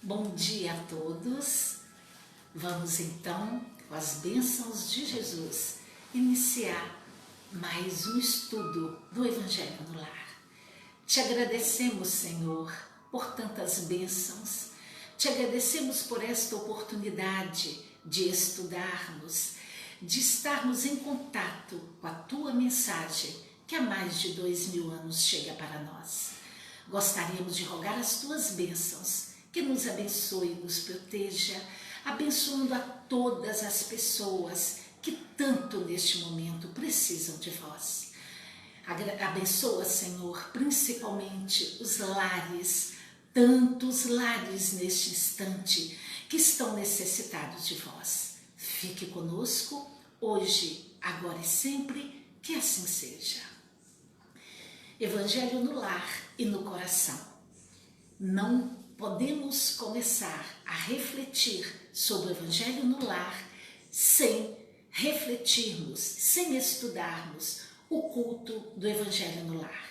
Bom dia a todos. Vamos então, com as bênçãos de Jesus, iniciar mais um estudo do Evangelho no Lar. Te agradecemos, Senhor, por tantas bênçãos. Te agradecemos por esta oportunidade de estudarmos, de estarmos em contato com a Tua mensagem, que há mais de 2000 anos chega para nós. Gostaríamos de rogar as Tuas bênçãos, que nos abençoe e nos proteja, abençoando a todas as pessoas que tanto neste momento precisam de vós. Abençoa, Senhor, principalmente os lares, tantos lares neste instante que estão necessitados de vós. Fique conosco hoje, agora e sempre, que assim seja. Evangelho no lar e no coração. Não podemos começar a refletir sobre o Evangelho no lar sem refletirmos, sem estudarmos o culto do Evangelho no lar.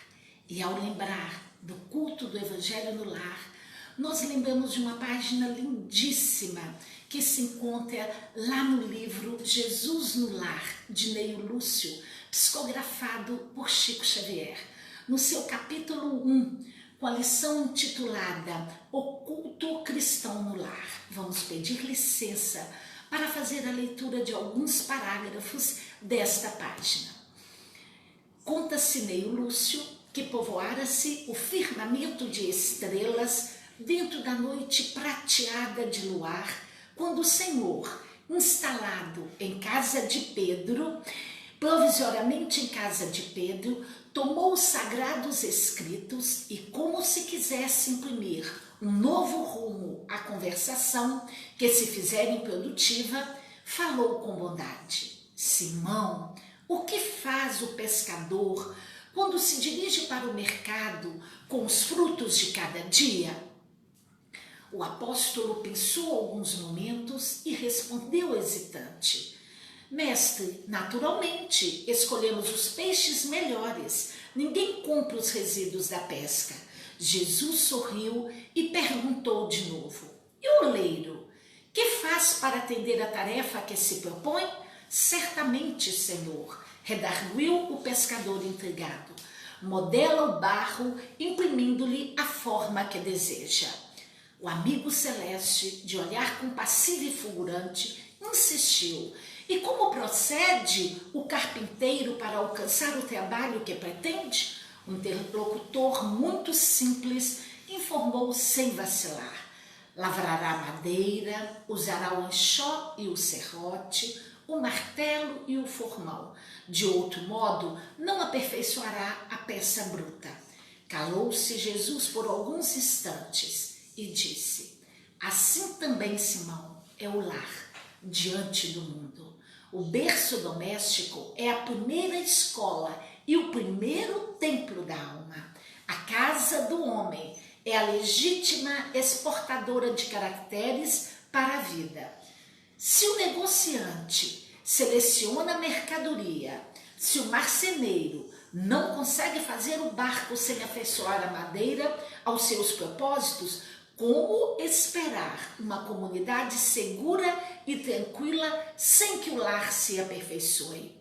E ao lembrar do culto do Evangelho no lar, nós lembramos de uma página lindíssima que se encontra lá no livro Jesus no Lar, de Neio Lúcio, psicografado por Chico Xavier, no seu capítulo 1, com a lição intitulada O Culto Cristão no Lar. Vamos pedir licença para fazer a leitura de alguns parágrafos desta página. Conta-se Neio Lúcio que povoara-se o firmamento de estrelas dentro da noite prateada de luar, quando o Senhor, instalado em casa de Pedro, provisoriamente em casa de Pedro, tomou os sagrados escritos e, como se quisesse imprimir um novo rumo à conversação que se fizera improdutiva, falou com bondade. Simão, o que faz o pescador quando se dirige para o mercado com os frutos de cada dia? O apóstolo pensou alguns momentos e respondeu hesitante: Mestre, naturalmente, escolhemos os peixes melhores. Ninguém compra os resíduos da pesca. Jesus sorriu e perguntou de novo: E o oleiro? Que faz para atender a tarefa que se propõe? Certamente, Senhor, redarguiu o pescador intrigado. Modela o barro, imprimindo-lhe a forma que deseja. O amigo celeste, de olhar compassivo e fulgurante, insistiu: E como procede o carpinteiro para alcançar o trabalho que pretende? O interlocutor muito simples informou sem vacilar: Lavrará madeira, usará o enxó e o serrote, o martelo e o formão. De outro modo, não aperfeiçoará a peça bruta. Calou-se Jesus por alguns instantes e disse: Assim também, Simão, é o lar diante do mundo. O berço doméstico é a primeira escola e o primeiro templo da alma. A casa do homem é a legítima exportadora de caracteres para a vida. Se o negociante seleciona a mercadoria, se o marceneiro não consegue fazer o barco sem afeiçoar a madeira aos seus propósitos, como esperar uma comunidade segura e tranquila sem que o lar se aperfeiçoe?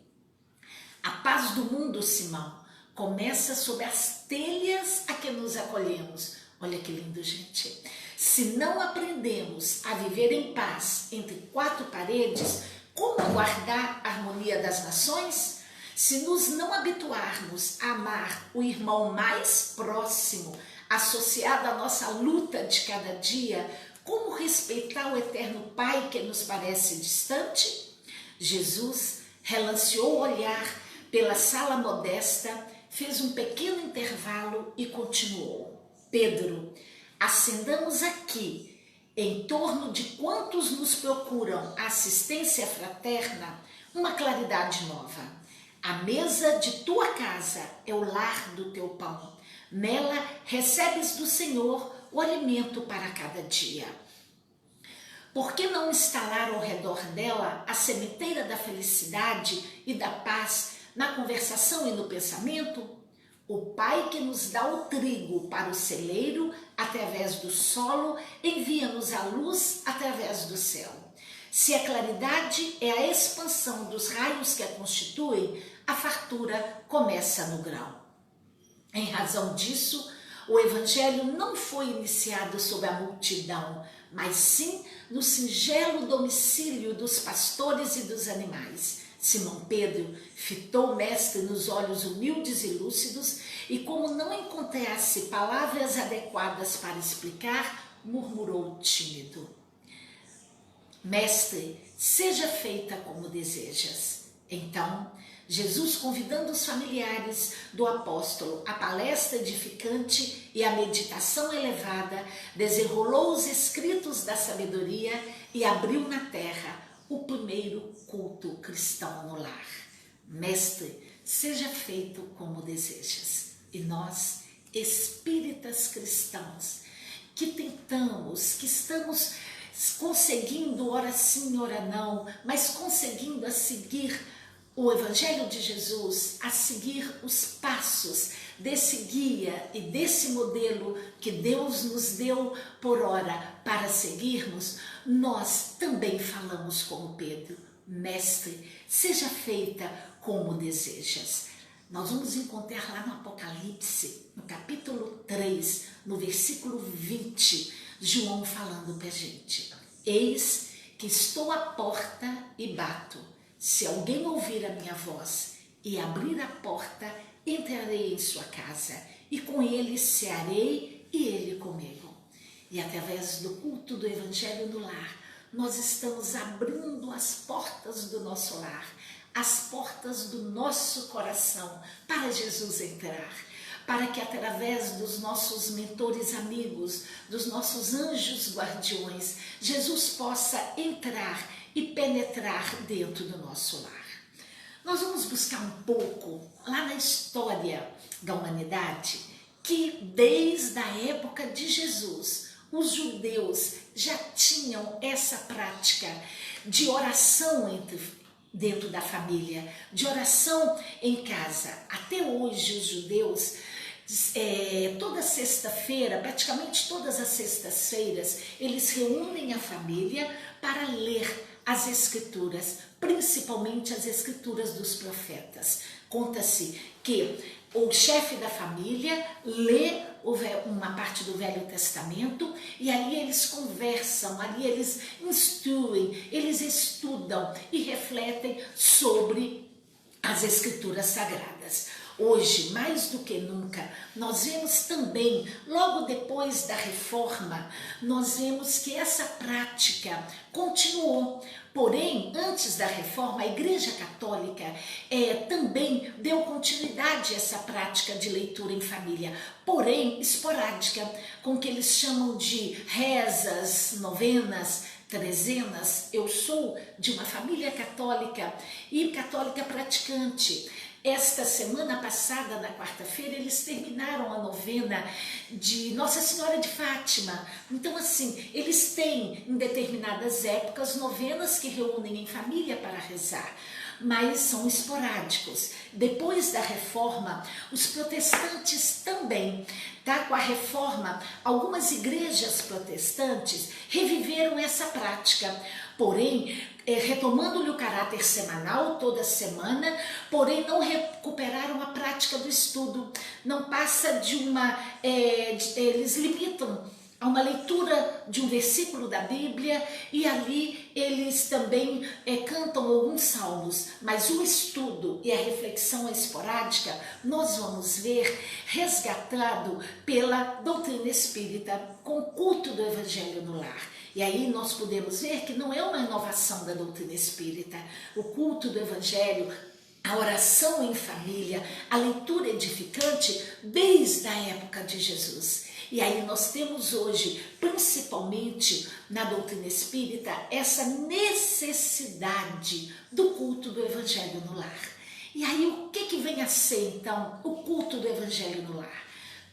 A paz do mundo, Simão, começa sob as telhas a que nos acolhemos. Olha que lindo, gente. Se não aprendemos a viver em paz entre quatro paredes, como guardar a harmonia das nações? Se nos não habituarmos a amar o irmão mais próximo, associado à nossa luta de cada dia, como respeitar o eterno Pai que nos parece distante? Jesus relanceou o olhar pela sala modesta, fez um pequeno intervalo e continuou: Pedro, acendamos aqui, em torno de quantos nos procuram a assistência fraterna, uma claridade nova. A mesa de tua casa é o lar do teu pão. Nela recebes do Senhor o alimento para cada dia. Por que não instalar ao redor dela a sementeira da felicidade e da paz na conversação e no pensamento? O Pai que nos dá o trigo para o celeiro, através do solo, envia-nos a luz através do céu. Se a claridade é a expansão dos raios que a constituem, a fartura começa no grau. Em razão disso, o Evangelho não foi iniciado sob a multidão, mas sim no singelo domicílio dos pastores e dos animais. Simão Pedro fitou o mestre nos olhos humildes e lúcidos e, como não encontrasse palavras adequadas para explicar, murmurou tímido: Mestre, seja feita como desejas. Então, Jesus, convidando os familiares do apóstolo à palestra edificante e à meditação elevada, desenrolou os escritos da sabedoria e abriu na terra o primeiro culto cristão no lar. Mestre, seja feito como desejas. E nós, espíritas cristãos, que tentamos, que estamos conseguindo, ora sim, ora não, mas conseguindo a seguir o Evangelho de Jesus, a seguir os passos desse guia e desse modelo que Deus nos deu por hora para seguirmos, nós também falamos como Pedro: Mestre, seja feita como desejas. Nós vamos encontrar lá no Apocalipse, no capítulo 3, no versículo 20, João falando para a gente: Eis que estou à porta e bato. Se alguém ouvir a minha voz e abrir a porta, entrarei em sua casa e com ele cearei e ele comigo. E através do culto do Evangelho no lar, nós estamos abrindo as portas do nosso lar, as portas do nosso coração para Jesus entrar, para que através dos nossos mentores amigos, dos nossos anjos guardiões, Jesus possa entrar e penetrar dentro do nosso lar. Nós vamos buscar um pouco lá na história da humanidade, que desde a época de Jesus, os judeus já tinham essa prática de oração dentro da família, de oração em casa. Até hoje os judeus, toda sexta-feira, praticamente todas as sextas-feiras, eles reúnem a família para ler as escrituras, principalmente as escrituras dos profetas. Conta-se que o chefe da família lê uma parte do Velho Testamento e ali eles conversam, ali eles instruem, eles estudam e refletem sobre as escrituras sagradas. Hoje, mais do que nunca, nós vemos também, logo depois da reforma, nós vemos que essa prática continuou. Porém, antes da reforma, a Igreja Católica também deu continuidade a essa prática de leitura em família, porém esporádica, com o que eles chamam de rezas, novenas, trezenas. Eu sou de uma família católica e católica praticante. Esta semana passada, na quarta-feira, eles terminaram a novena de Nossa Senhora de Fátima. Então, assim, eles têm em determinadas épocas novenas que reúnem em família para rezar, mas são esporádicos. Depois da reforma, os protestantes também, com a reforma, algumas igrejas protestantes reviveram essa prática, porém, retomando-lhe o caráter semanal, toda semana, porém não recuperaram a prática do estudo. Não passa de eles limitam a uma leitura de um versículo da Bíblia e ali eles também cantam alguns salmos, mas o estudo e a reflexão esporádica nós vamos ver resgatado pela doutrina espírita com o culto do Evangelho no lar. E aí nós podemos ver que não é uma inovação da doutrina espírita, o culto do Evangelho, a oração em família, a leitura edificante desde a época de Jesus. E aí nós temos hoje, principalmente na doutrina espírita, essa necessidade do culto do Evangelho no lar. E aí o que vem a ser então o culto do Evangelho no lar?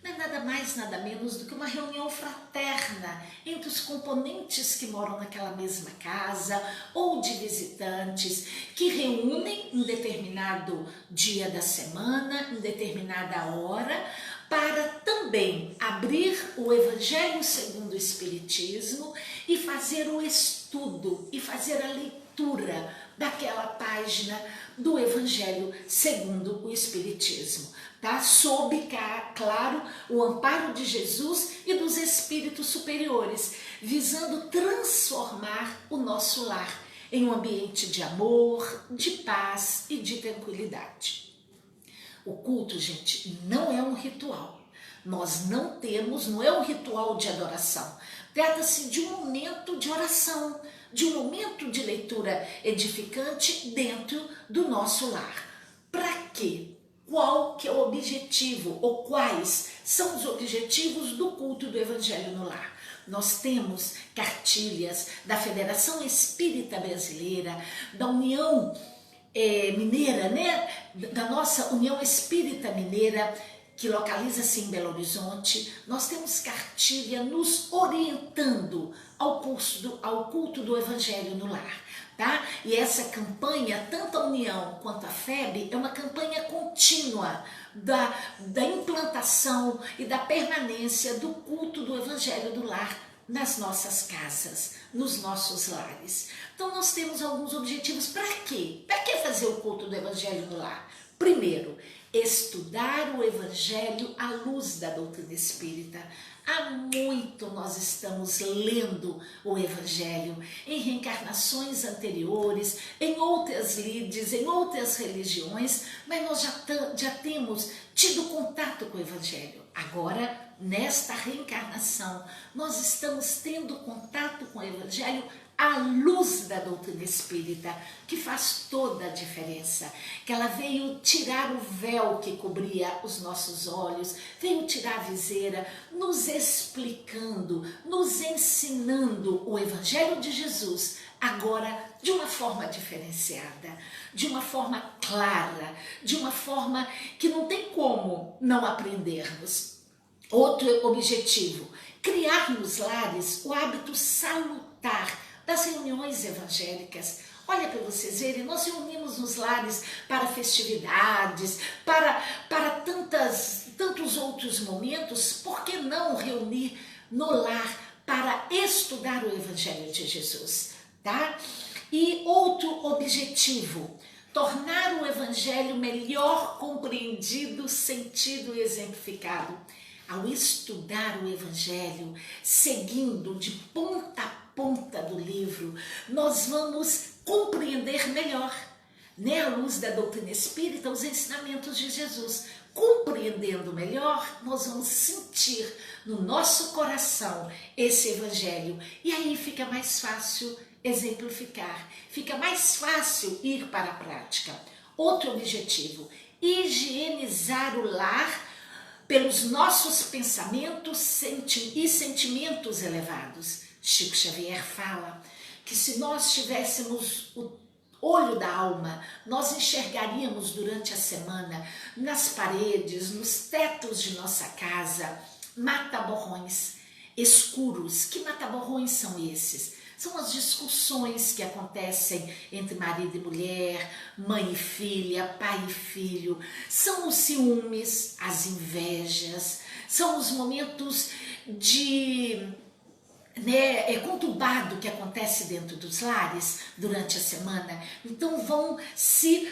não é nada mais, nada menos do que uma reunião fraterna entre os componentes que moram naquela mesma casa ou de visitantes que reúnem em determinado dia da semana, em determinada hora, para também abrir o Evangelho segundo o Espiritismo e fazer o estudo e fazer a leitura daquela página do Evangelho segundo o Espiritismo, tá? Sob, claro, o amparo de Jesus e dos espíritos superiores, visando transformar o nosso lar em um ambiente de amor, de paz e de tranquilidade. O culto, gente, não é um ritual. Nós não é um ritual de adoração. Trata-se de um momento de oração, de um momento de leitura edificante dentro do nosso lar. Para quê? Qual que é o objetivo ou quais são os objetivos do culto do Evangelho no Lar? Nós temos cartilhas da Federação Espírita Brasileira, da União Mineira, né? Da nossa União Espírita Mineira, que localiza-se em Belo Horizonte. Nós temos cartilha nos orientando ao culto do Evangelho no Lar, tá? E essa campanha, tanto a União quanto a FEB, é uma campanha contínua da implantação e da permanência do culto do Evangelho do Lar nas nossas casas, nos nossos lares. Então nós temos alguns objetivos. Para quê? Para que fazer o culto do Evangelho no Lar? Primeiro, estudar o Evangelho à luz da doutrina espírita. Há muito nós estamos lendo o Evangelho em reencarnações anteriores, em outras lides, em outras religiões, mas nós já temos tido contato com o Evangelho. Agora, nesta reencarnação, nós estamos tendo contato com o Evangelho à luz da doutrina espírita, que faz toda a diferença, que ela veio tirar o véu que cobria os nossos olhos, veio tirar a viseira, nos explicando, nos ensinando o Evangelho de Jesus, agora de uma forma diferenciada, de uma forma clara, de uma forma que não tem como não aprendermos. Outro objetivo, criar nos lares o hábito salutar das reuniões evangélicas. Olha, para vocês verem, nós reunimos nos lares para festividades, para tantos outros momentos. Por que não reunir no lar para estudar o Evangelho de Jesus, tá? E outro objetivo, tornar o Evangelho melhor compreendido, sentido e exemplificado. Ao estudar o Evangelho, seguindo de ponta a ponta do livro, nós vamos compreender melhor, né, à luz da doutrina espírita, os ensinamentos de Jesus. Compreendendo melhor, nós vamos sentir no nosso coração esse Evangelho. E aí fica mais fácil exemplificar, fica mais fácil ir para a prática. Outro objetivo, higienizar o lar pelos nossos pensamentos e sentimentos elevados. Chico Xavier fala que se nós tivéssemos o olho da alma, nós enxergaríamos durante a semana, nas paredes, nos tetos de nossa casa, mata-borrões escuros. Que mata-borrões são esses? São as discussões que acontecem entre marido e mulher, mãe e filha, pai e filho. São os ciúmes, as invejas, são os momentos de conturbado que acontece dentro dos lares durante a semana. Então vão se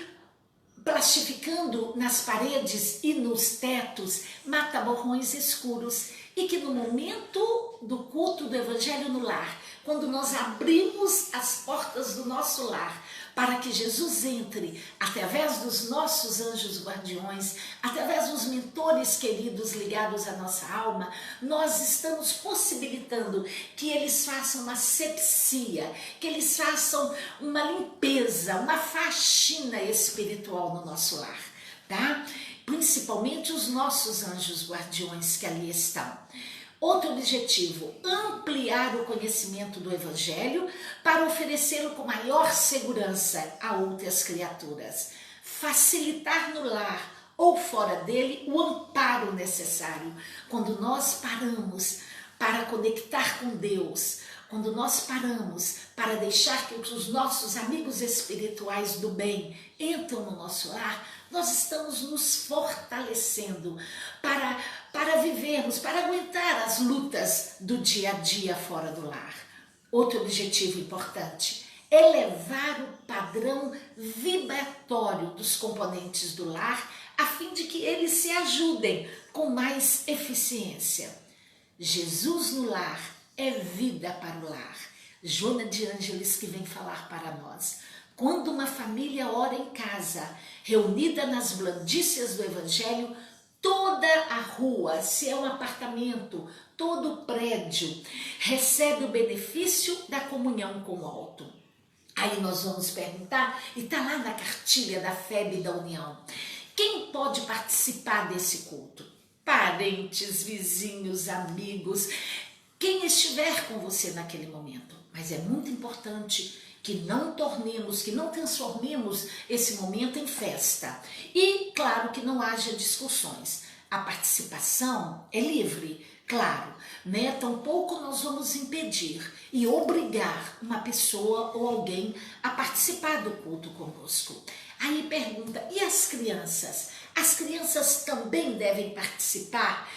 plastificando nas paredes e nos tetos mata-borrões escuros, e que no momento do culto do Evangelho no lar, quando nós abrimos as portas do nosso lar para que Jesus entre através dos nossos anjos guardiões, através dos mentores queridos ligados à nossa alma, nós estamos possibilitando que eles façam uma asepsia, que eles façam uma limpeza, uma faxina espiritual no nosso lar, tá? Principalmente os nossos anjos guardiões que ali estão. Outro objetivo, ampliar o conhecimento do Evangelho para oferecê-lo com maior segurança a outras criaturas. Facilitar no lar ou fora dele, o amparo necessário. Quando nós paramos para conectar com Deus, quando nós paramos para deixar que os nossos amigos espirituais do bem entram no nosso lar, nós estamos nos fortalecendo para vivermos, para aguentar as lutas do dia a dia fora do lar. Outro objetivo importante: elevar o padrão vibratório dos componentes do lar, a fim de que eles se ajudem com mais eficiência. Jesus no lar é vida para o lar. Joana de Ângeles que vem falar para nós. Quando uma família ora em casa, reunida nas blandícias do Evangelho, toda a rua, se é um apartamento, todo o prédio, recebe o benefício da comunhão com o alto. Aí nós vamos perguntar, e está lá na cartilha da FEB da União, quem pode participar desse culto? Parentes, vizinhos, amigos, quem estiver com você naquele momento. Mas é muito importante que não transformemos esse momento em festa. E, claro, que não haja discussões. A participação é livre, claro, né? Tampouco nós vamos impedir e obrigar uma pessoa ou alguém a participar do culto conosco. Aí pergunta, e as crianças? As crianças também devem participar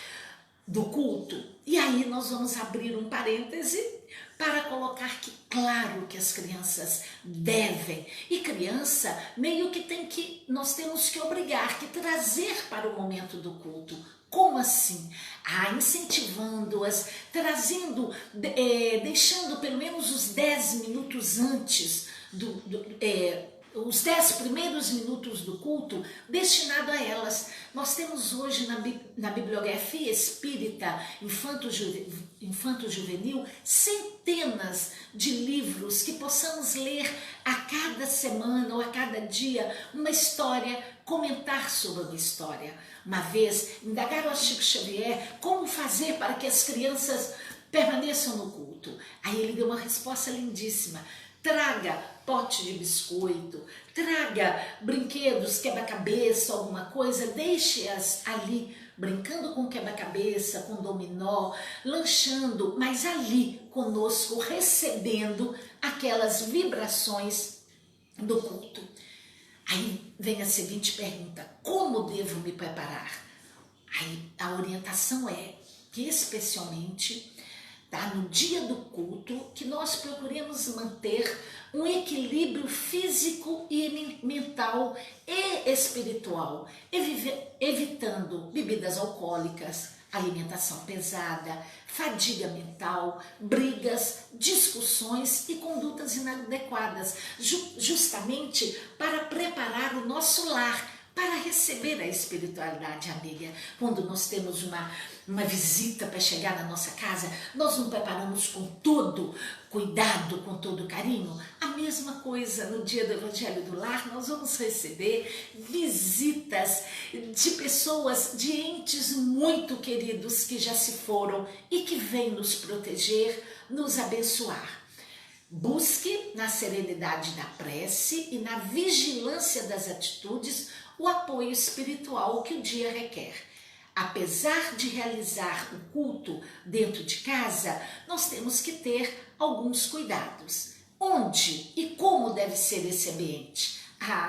do culto? E aí nós vamos abrir um parêntese para colocar que claro que as crianças devem. E criança meio que nós temos que obrigar, que trazer para o momento do culto. Como assim? Incentivando-as, trazendo, deixando pelo menos os 10 minutos antes os 10 primeiros minutos do culto destinado a elas. Nós temos hoje na bibliografia espírita infanto-juvenil centenas de livros que possamos ler a cada semana ou a cada dia uma história, comentar sobre uma história. Uma vez indagaram a Chico Xavier como fazer para que as crianças permaneçam no culto. Aí ele deu uma resposta lindíssima: traga pote de biscoito, traga brinquedos, quebra-cabeça, alguma coisa, deixe-as ali, brincando com quebra-cabeça, com dominó, lanchando, mas ali conosco, recebendo aquelas vibrações do culto. Aí vem a seguinte pergunta: como devo me preparar? Aí a orientação é que especialmente no dia do culto, que nós procuremos manter um equilíbrio físico e mental e espiritual, evitando bebidas alcoólicas, alimentação pesada, fadiga mental, brigas, discussões e condutas inadequadas, justamente para preparar o nosso lar para receber a espiritualidade amiga. Quando nós temos uma visita para chegar na nossa casa, nós não preparamos com todo cuidado, com todo carinho. A mesma coisa no dia do Evangelho do Lar, nós vamos receber visitas de pessoas, de entes muito queridos que já se foram e que vêm nos proteger, nos abençoar. Busque na serenidade da prece e na vigilância das atitudes o apoio espiritual que o dia requer. Apesar de realizar o culto dentro de casa, nós temos que ter alguns cuidados. Onde e como deve ser esse ambiente?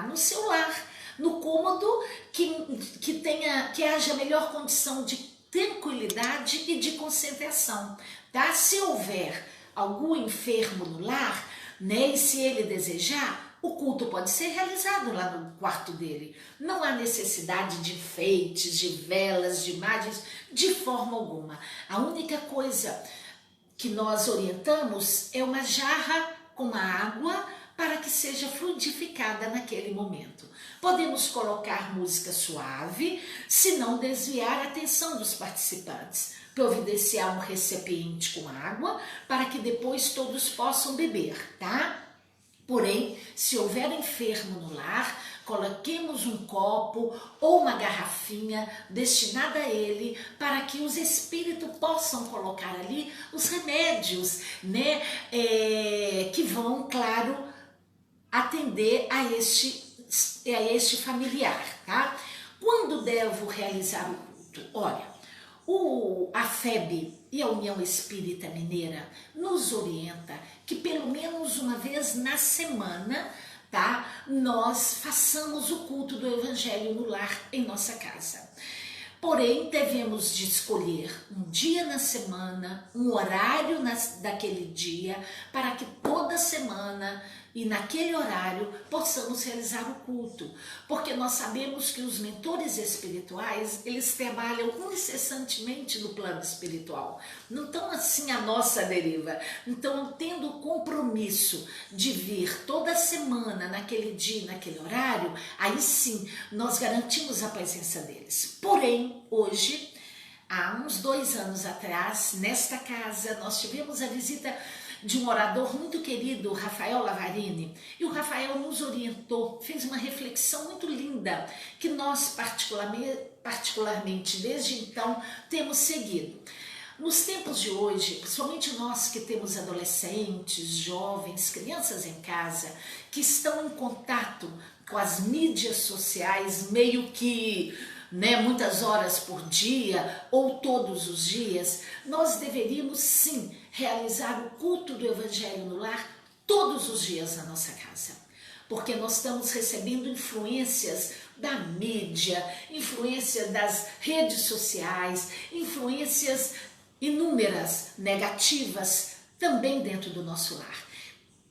No seu lar, no cômodo que haja melhor condição de tranquilidade e de concentração. Tá? Se houver algum enfermo no lar, né, e se ele desejar, o culto pode ser realizado lá no quarto dele. Não há necessidade de enfeites, de velas, de imagens, de forma alguma. A única coisa que nós orientamos é uma jarra com a água para que seja fluidificada naquele momento. Podemos colocar música suave, se não desviar a atenção dos participantes. Providenciar um recipiente com água para que depois todos possam beber, tá? Porém, se houver enfermo no lar, coloquemos um copo ou uma garrafinha destinada a ele para que os espíritos possam colocar ali os remédios, né? Que vão, claro, atender a este familiar, tá? Quando devo realizar o culto? Olha, a FEB e a União Espírita Mineira nos orienta que pelo menos uma vez na semana, tá, nós façamos o culto do Evangelho no lar em nossa casa. Porém, devemos de escolher um dia na semana, um horário daquele dia, para que toda semana e naquele horário possamos realizar o culto. Porque nós sabemos que os mentores espirituais, eles trabalham incessantemente no plano espiritual. Não estão assim à nossa deriva. Então, tendo o compromisso de vir toda semana, naquele dia, naquele horário, aí sim, nós garantimos a presença deles. Porém, hoje, há uns 2 anos atrás, nesta casa, nós tivemos a visita de um orador muito querido, Rafael Lavarini, e o Rafael nos orientou, fez uma reflexão muito linda, que nós particularmente desde então temos seguido. Nos tempos de hoje, principalmente nós que temos adolescentes, jovens, crianças em casa, que estão em contato com as mídias sociais meio que muitas horas por dia ou todos os dias, nós deveríamos sim realizar o culto do Evangelho no lar todos os dias na nossa casa. Porque nós estamos recebendo influências da mídia, influência das redes sociais, influências inúmeras, negativas, também dentro do nosso lar.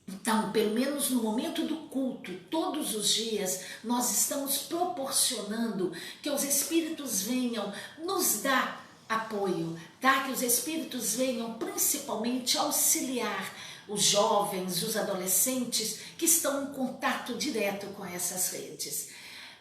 Então, pelo menos no momento do culto, todos os dias, nós estamos proporcionando que os Espíritos venham nos dar apoio, tá? Que os Espíritos venham principalmente auxiliar os jovens, os adolescentes que estão em contato direto com essas redes,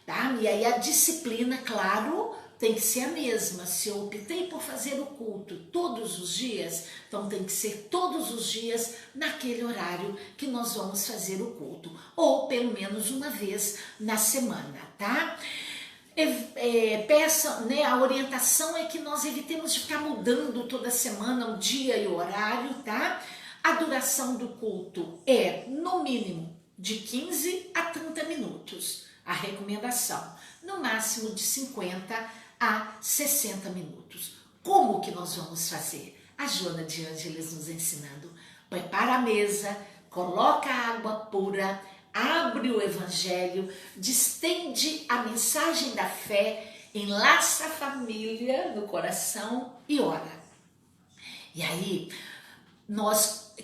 tá? E aí a disciplina, claro, tem que ser a mesma. Se eu optei por fazer o culto todos os dias, então tem que ser todos os dias naquele horário que nós vamos fazer o culto, ou pelo menos uma vez na semana, tá? A orientação é que nós evitemos de ficar mudando toda semana o dia e o horário, tá? A duração do culto é, no mínimo, de 15 a 30 minutos, a recomendação, no máximo de 50 a 60 minutos. Como que nós vamos fazer? A Joana de Ângeles nos ensinando. Prepara a mesa, coloca a água pura, abre o Evangelho, distende a mensagem da fé, enlaça a família no coração e ora. E aí,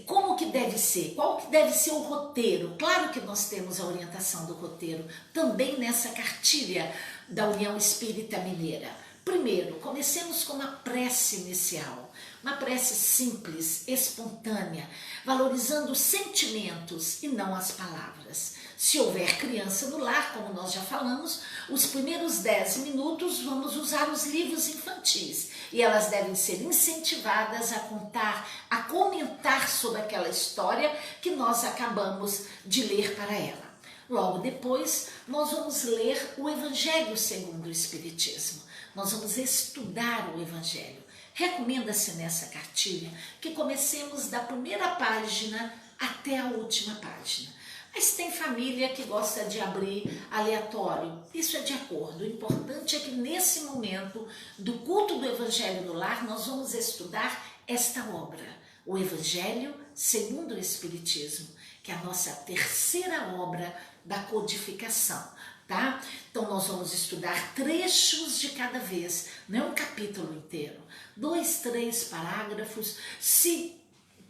como que deve ser? Qual que deve ser o roteiro? Claro que nós temos a orientação do roteiro também nessa cartilha da União Espírita Mineira. Primeiro, comecemos com uma prece inicial, uma prece simples, espontânea, valorizando os sentimentos e não as palavras. Se houver criança no lar, como nós já falamos, os primeiros 10 minutos vamos usar os livros infantis e elas devem ser incentivadas a contar, a comentar sobre aquela história que nós acabamos de ler para ela. Logo depois, nós vamos ler o Evangelho segundo o Espiritismo. Nós vamos estudar o Evangelho. Recomenda-se nessa cartilha que comecemos da primeira página até a última página. Mas tem família que gosta de abrir aleatório. Isso é de acordo. O importante é que nesse momento do culto do Evangelho no lar, nós vamos estudar esta obra, o Evangelho segundo o Espiritismo, que é a nossa terceira obra da codificação, tá? Então nós vamos estudar trechos de cada vez, não é um capítulo inteiro, 2, 3 parágrafos. Se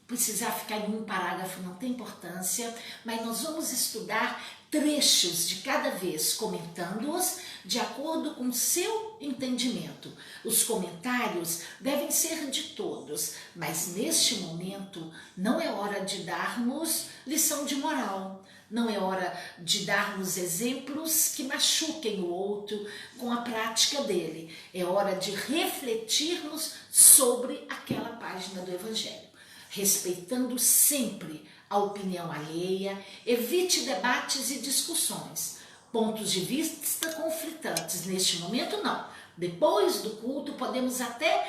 precisar ficar em um parágrafo não tem importância, mas nós vamos estudar trechos de cada vez, comentando-os de acordo com o seu entendimento. Os comentários devem ser de todos, mas neste momento não é hora de darmos lição de moral, não é hora de darmos exemplos que machuquem o outro com a prática dele. É hora de refletirmos sobre aquela página do Evangelho, respeitando sempre a opinião alheia, evite debates e discussões, pontos de vista conflitantes. Neste momento não. Depois do culto podemos até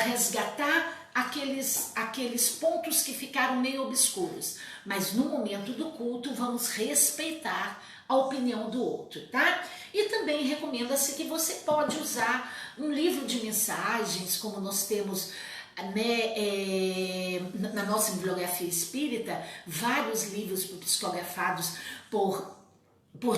resgatar aqueles pontos que ficaram meio obscuros, mas no momento do culto vamos respeitar a opinião do outro, tá? E também recomenda-se que você pode usar um livro de mensagens, como nós temos, né, na nossa bibliografia espírita, vários livros psicografados por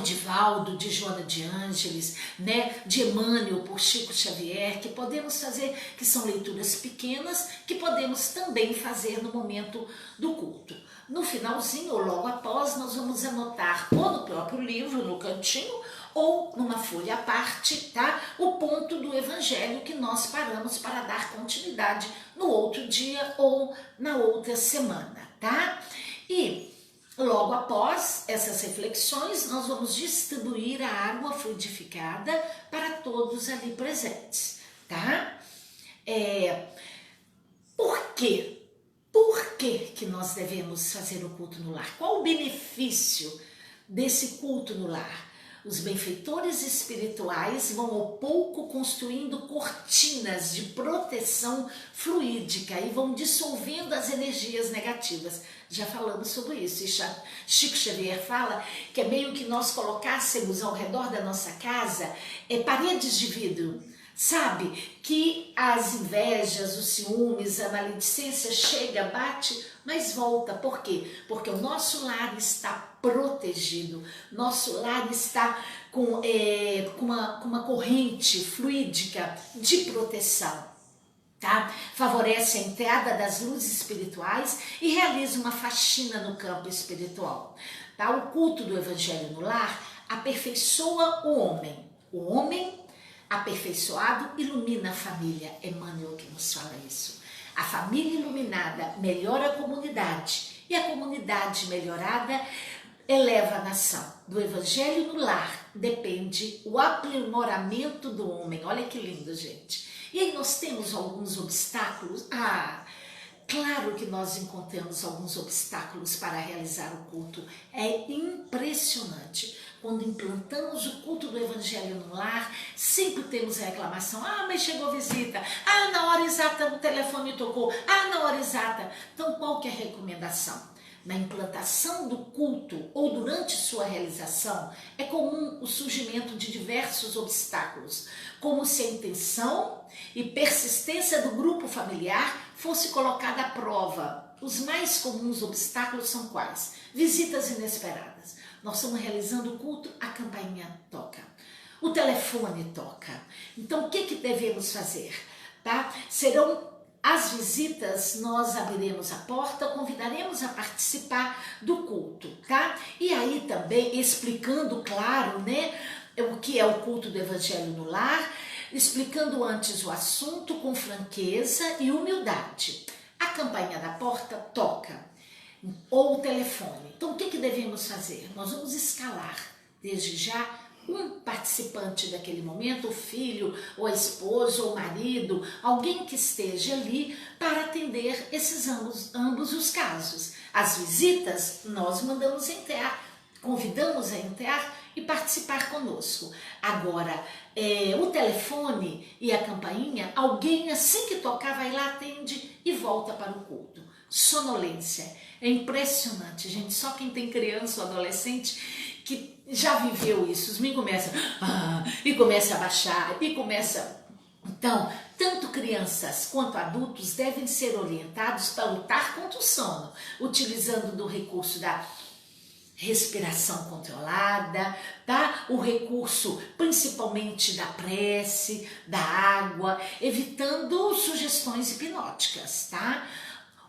Divaldo, de Joana de Ângeles, né, de Emmanuel, por Chico Xavier, que podemos fazer, que são leituras pequenas, que podemos também fazer no momento do culto. No finalzinho, ou logo após, nós vamos anotar ou no próprio livro, no cantinho, ou numa folha à parte, tá? O ponto do evangelho que nós paramos para dar continuidade no outro dia ou na outra semana, tá? E logo após essas reflexões, nós vamos distribuir a água fluidificada para todos ali presentes, tá? Por quê? Por que nós devemos fazer o culto no lar? Qual o benefício desse culto no lar? Os benfeitores espirituais vão ao pouco construindo cortinas de proteção fluídica e vão dissolvendo as energias negativas. Já falamos sobre isso. E Chico Xavier fala que é meio que nós colocássemos ao redor da nossa casa paredes de vidro. Sabe, que as invejas, os ciúmes, a maledicência chega, bate, mas volta. Por quê? Porque o nosso lar está protegido, nosso lar está com uma corrente fluídica de proteção. Tá? Favorece a entrada das luzes espirituais e realiza uma faxina no campo espiritual. Tá? O culto do Evangelho no lar aperfeiçoa o homem. O homem aperfeiçoado ilumina a família. Emmanuel que nos fala isso. A família iluminada melhora a comunidade e a comunidade melhorada eleva a nação. Do Evangelho no lar depende o aprimoramento do homem. Olha que lindo, gente. E aí nós temos alguns obstáculos. Claro que nós encontramos alguns obstáculos para realizar o culto. É impressionante. Quando implantamos o culto do Evangelho no lar, sempre temos a reclamação. Mas chegou visita. Na hora exata o telefone tocou. Na hora exata. Então, qual que é a recomendação? Na implantação do culto ou durante sua realização, é comum o surgimento de diversos obstáculos, como se a intenção e persistência do grupo familiar fosse colocada à prova. Os mais comuns obstáculos são quais? Visitas inesperadas. Nós estamos realizando o culto, a campainha toca, o telefone toca. Então, o que devemos fazer? Tá? Serão as visitas, nós abriremos a porta, convidaremos a participar do culto, tá? E aí também explicando, claro, né, o que é o culto do Evangelho no lar, explicando antes o assunto com franqueza e humildade. A campainha da porta toca, ou o telefone. Então, o que devemos fazer? Nós vamos escalar, desde já, um participante daquele momento, o filho, ou a esposa, ou o marido, alguém que esteja ali para atender esses ambos os casos. As visitas, nós mandamos entrar, convidamos a entrar e participar conosco. Agora, o telefone e a campainha, alguém assim que tocar vai lá, atende e volta para o culto. Sonolência. É impressionante, gente. Só quem tem criança ou adolescente que já viveu isso. Os meninos começam e começa a baixar e começa. Então, tanto crianças quanto adultos devem ser orientados para lutar contra o sono, utilizando do recurso da respiração controlada, tá? O recurso principalmente da prece, da água, evitando sugestões hipnóticas, tá?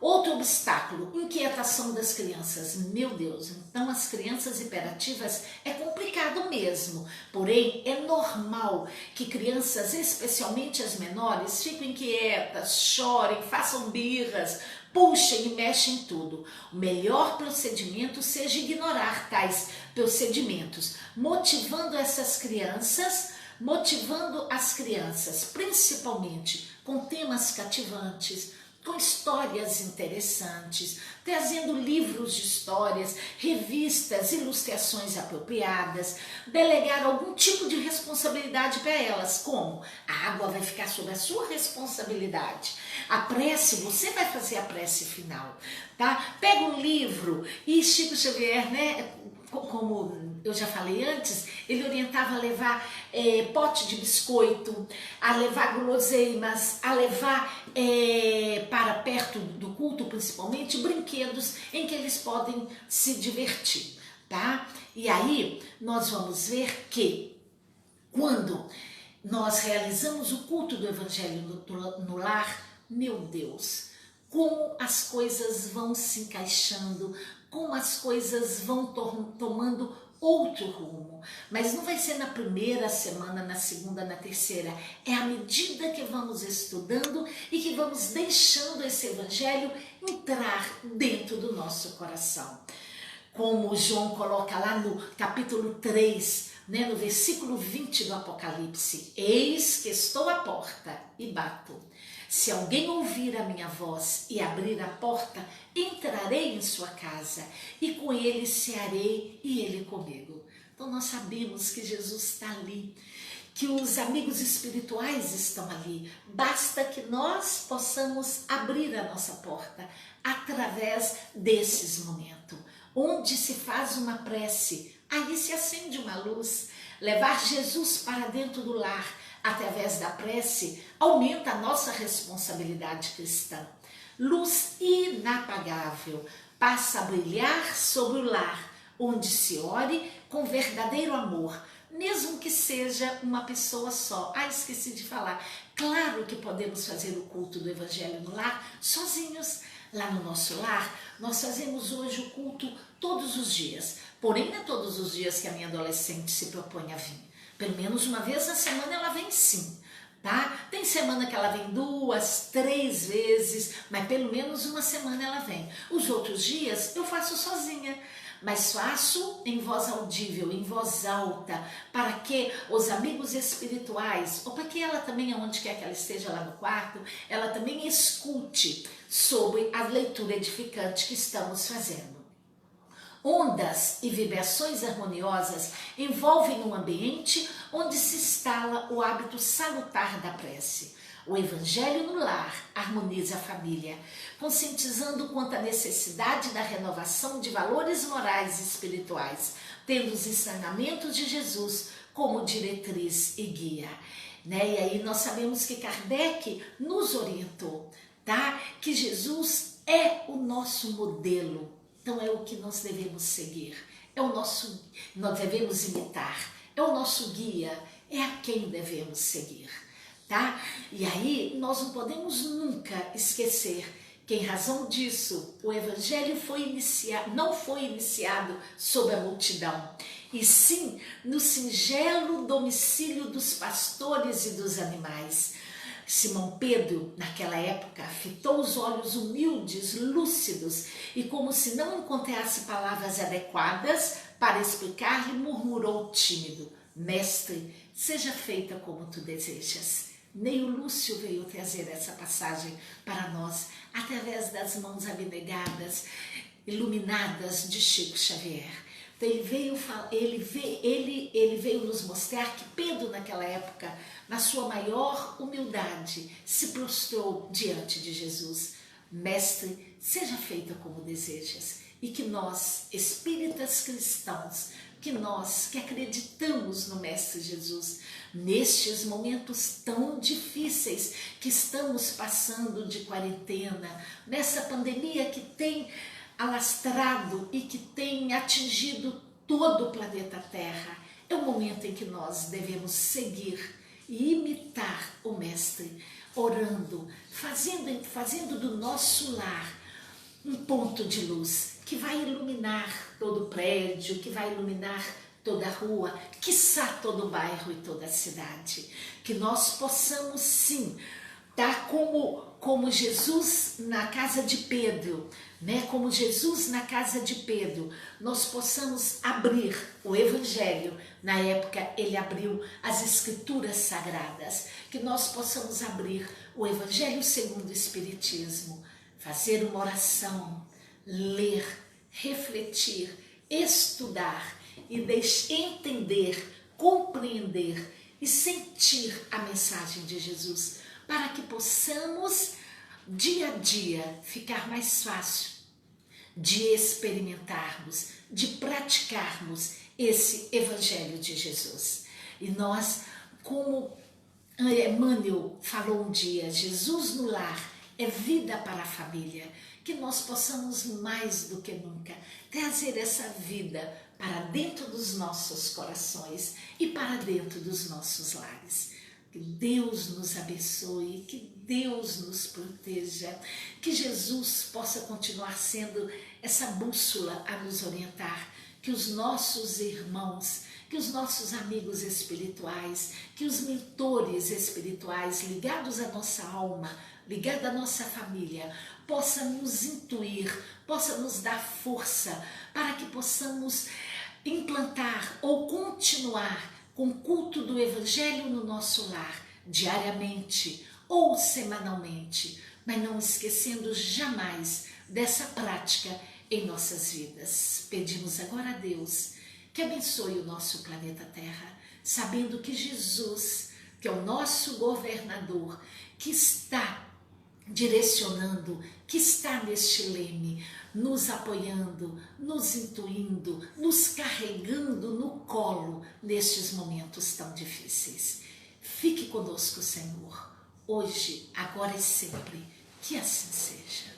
Outro obstáculo, inquietação das crianças. Meu Deus, então as crianças hiperativas é complicado mesmo. Porém, é normal que crianças, especialmente as menores, fiquem inquietas, chorem, façam birras, puxem e mexem em tudo. O melhor procedimento seja ignorar tais procedimentos, motivando as crianças, principalmente com temas cativantes, com histórias interessantes, trazendo livros de histórias, revistas, ilustrações apropriadas, delegar algum tipo de responsabilidade para elas, como a água vai ficar sob a sua responsabilidade, a prece, você vai fazer a prece final, tá? Pega um livro, e Chico Xavier, né, como eu já falei antes, ele orientava a levar pote de biscoito, a levar guloseimas, a levar para perto do culto, principalmente, brinquedos em que eles podem se divertir, tá? E aí nós vamos ver que quando nós realizamos o culto do Evangelho no lar, meu Deus, como as coisas vão se encaixando, como as coisas vão tomando outro rumo. Mas não vai ser na primeira semana, na segunda, na terceira. É à medida que vamos estudando e que vamos deixando esse Evangelho entrar dentro do nosso coração. Como João coloca lá no capítulo 3, né, no versículo 20 do Apocalipse: eis que estou à porta e bato. Se alguém ouvir a minha voz e abrir a porta, entrarei em sua casa e com ele cearei e ele comigo. Então nós sabemos que Jesus está ali, que os amigos espirituais estão ali. Basta que nós possamos abrir a nossa porta através desses momentos, onde se faz uma prece, aí se acende uma luz. Levar Jesus para dentro do lar através da prece aumenta a nossa responsabilidade cristã. Luz inapagável passa a brilhar sobre o lar, onde se ore com verdadeiro amor, mesmo que seja uma pessoa só. Esqueci de falar. Claro que podemos fazer o culto do Evangelho no lar sozinhos. Lá no nosso lar, nós fazemos hoje o culto todos os dias. Porém, não é todos os dias que a minha adolescente se propõe a vir. Pelo menos uma vez na semana ela vem sim, tá? Tem semana que ela vem 2, 3 vezes, mas pelo menos uma semana ela vem. Os outros dias eu faço sozinha, mas faço em voz audível, em voz alta, para que os amigos espirituais, ou para que ela também, aonde quer que ela esteja lá no quarto, ela também escute sobre a leitura edificante que estamos fazendo. Ondas e vibrações harmoniosas envolvem um ambiente onde se instala o hábito salutar da prece. O Evangelho no lar harmoniza a família, conscientizando quanto à necessidade da renovação de valores morais e espirituais, tendo os ensinamentos de Jesus como diretriz e guia. E aí nós sabemos que Kardec nos orientou, tá? Que Jesus é o nosso modelo. Então é o que nós devemos seguir, nós devemos imitar, é o nosso guia, é a quem devemos seguir, tá? E aí nós não podemos nunca esquecer que em razão disso o Evangelho não foi iniciado sobre a multidão, e sim no singelo domicílio dos pastores e dos animais. Simão Pedro, naquela época, fitou os olhos humildes, lúcidos, e como se não encontrasse palavras adequadas para explicar-lhe, murmurou tímido: mestre, seja feita como tu desejas. Neio Lúcio veio trazer essa passagem para nós, através das mãos abnegadas, iluminadas de Chico Xavier. Então ele veio nos mostrar que Pedro, naquela época, na sua maior humildade, se prostrou diante de Jesus. Mestre, seja feita como desejas. E que nós, espíritas cristãos, que nós que acreditamos no Mestre Jesus, nestes momentos tão difíceis que estamos passando de quarentena, nessa pandemia que tem alastrado e que tem atingido todo o planeta Terra, é o momento em que nós devemos seguir e imitar o Mestre, orando, fazendo do nosso lar um ponto de luz que vai iluminar todo o prédio, que vai iluminar toda a rua, quiçá todo o bairro e toda a cidade. Que nós possamos sim, tá, como Jesus na casa de Pedro, né? Como Jesus na casa de Pedro, nós possamos abrir o Evangelho. Na época ele abriu as Escrituras Sagradas, que nós possamos abrir o Evangelho segundo o Espiritismo, fazer uma oração, ler, refletir, estudar e entender, compreender e sentir a mensagem de Jesus, para que possamos dia a dia ficar mais fácil de experimentarmos, de praticarmos esse Evangelho de Jesus. E nós, como Emmanuel falou um dia, Jesus no lar é vida para a família, que nós possamos mais do que nunca trazer essa vida para dentro dos nossos corações e para dentro dos nossos lares. Que Deus nos abençoe, que Deus nos proteja, que Jesus possa continuar sendo essa bússola a nos orientar, que os nossos irmãos, que os nossos amigos espirituais, que os mentores espirituais ligados à nossa alma, ligados à nossa família, possam nos intuir, possam nos dar força para que possamos implantar ou continuar com o culto do Evangelho no nosso lar, diariamente ou semanalmente, mas não esquecendo jamais dessa prática em nossas vidas. Pedimos agora a Deus que abençoe o nosso planeta Terra, sabendo que Jesus, que é o nosso governador, que está direcionando, que está neste leme, nos apoiando, nos intuindo, nos carregando no colo nestes momentos tão difíceis. Fique conosco, Senhor, hoje, agora e sempre, que assim seja.